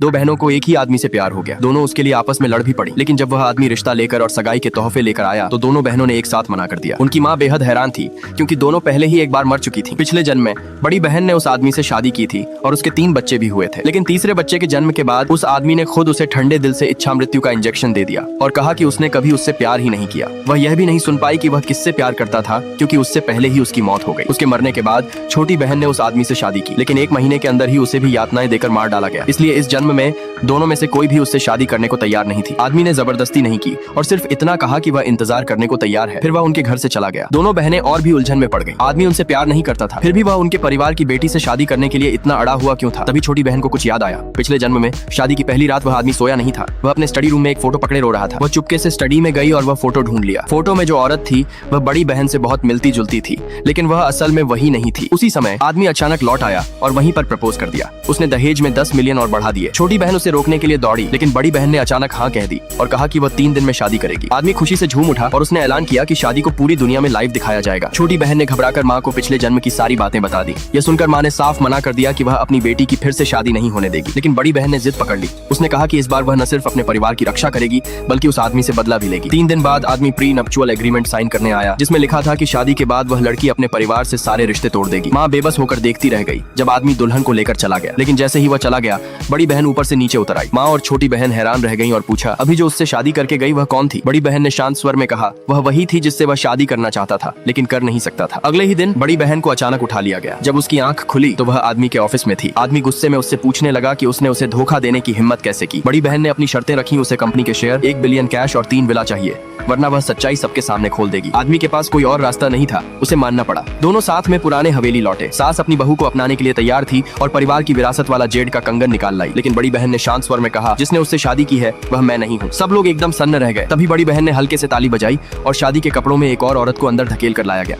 दो बहनों को एक ही आदमी से प्यार हो गया। दोनों उसके लिए आपस में लड़ भी पड़ी, लेकिन जब वह आदमी रिश्ता लेकर और सगाई के तोहफे लेकर आया तो दोनों बहनों ने एक साथ मना कर दिया। उनकी माँ बेहद हैरान थी क्योंकि दोनों पहले ही एक बार मर चुकी थी। पिछले जन्म में बड़ी बहन ने उस आदमी से शादी की थी और उसके 3 बच्चे भी हुए थे, लेकिन तीसरे बच्चे के जन्म के बाद उस आदमी ने खुद उसे ठंडे दिल से इच्छा मृत्यु का इंजेक्शन दे दिया और कहा कि उसने कभी उससे प्यार ही नहीं किया। वह यह भी नहीं सुन पाई कि वह किससे प्यार करता था क्योंकि उससे पहले ही उसकी मौत हो गई। उसके मरने के बाद छोटी बहन ने उस आदमी से शादी की, लेकिन 1 महीने के अंदर ही उसे भी यातनाएं देकर मार डाला गया। इसलिए इस जन्म में दोनों में से कोई भी उससे शादी करने को तैयार नहीं थी। आदमी ने जबरदस्ती नहीं की और सिर्फ इतना कहा कि वह इंतजार करने को तैयार है। फिर वह उनके घर से चला गया। दोनों बहनें और भी उलझन में पड़ गईं। आदमी उनसे प्यार नहीं करता था, फिर भी वह उनके परिवार की बेटी से शादी करने के लिए इतना अड़ा हुआ क्यों था? तभी छोटी बहन को कुछ याद आया। पिछले जन्म में शादी की पहली रात वह आदमी सोया नहीं था। वह अपने स्टडी रूम में एक फोटो पकड़े रो रहा था। वह चुपके से स्टडी में गई और वह फोटो ढूंढ लिया। फोटो में जो औरत थी वह बड़ी बहन से बहुत मिलती जुलती थी, लेकिन वह असल में वही नहीं थी। उसी समय आदमी अचानक लौट आया और वहीं पर प्रपोज कर दिया। उसने दहेज में 10 मिलियन और बढ़ा दिए। छोटी बहन उसे रोकने के लिए दौड़ी, लेकिन बड़ी बहन ने अचानक हाँ कह दी और कहा कि वह 3 दिन में शादी करेगी। आदमी खुशी से झूम उठा और उसने ऐलान किया कि शादी को पूरी दुनिया में लाइव दिखाया जाएगा। छोटी बहन ने घबराकर माँ को पिछले जन्म की सारी बातें बता दी। यह सुनकर माँ ने साफ मना कर दिया कि वह अपनी बेटी की फिर से शादी नहीं होने देगी, लेकिन बड़ी बहन ने जिद पकड़ ली। उसने कहा कि इस बार वह न सिर्फ अपने परिवार की रक्षा करेगी बल्कि उस आदमी से बदला भी लेगी। 3 दिन बाद आदमी प्री नप्चुअल एग्रीमेंट साइन करने आया, जिसमें लिखा था कि शादी के बाद वह लड़की अपने परिवार से सारे रिश्ते तोड़ देगी। माँ बेबस होकर देखती रह गई जब आदमी दुल्हन को लेकर चला गया, लेकिन जैसे ही वह चला गया बड़ी बहन ऊपर से नीचे उतर आई। माँ और छोटी बहन हैरान रह गईं और पूछा, अभी जो उससे शादी करके गई वह कौन थी? बड़ी बहन ने शांत स्वर में कहा, वह वही थी जिससे वह शादी करना चाहता था लेकिन कर नहीं सकता था। अगले ही दिन बड़ी बहन को अचानक उठा लिया गया। जब उसकी आंख खुली तो वह आदमी के ऑफिस में थी। आदमी गुस्से में उससे पूछने लगा कि उसने उसे धोखा देने की हिम्मत कैसे की। बड़ी बहन ने अपनी शर्तें रखी, उसे कंपनी के शेयर, 1 बिलियन कैश और 3 विला चाहिए, वरना वह सच्चाई सबके सामने खोल देगी। आदमी के पास कोई और रास्ता नहीं था, उसे मानना पड़ा। दोनों साथ में पुराने हवेली लौटे। सास अपनी बहू को अपनाने के लिए तैयार थी और परिवार की विरासत वाला जेड का कंगन निकाल लाई, लेकिन बड़ी बहन ने शांत स्वर में कहा, जिसने उससे शादी की है वह मैं नहीं हूँ। सब लोग एकदम सन्न रह गए। तभी बड़ी बहन ने हल्के से ताली बजाई और शादी के कपड़ों में एक और औरत को अंदर धकेल कर लाया गया।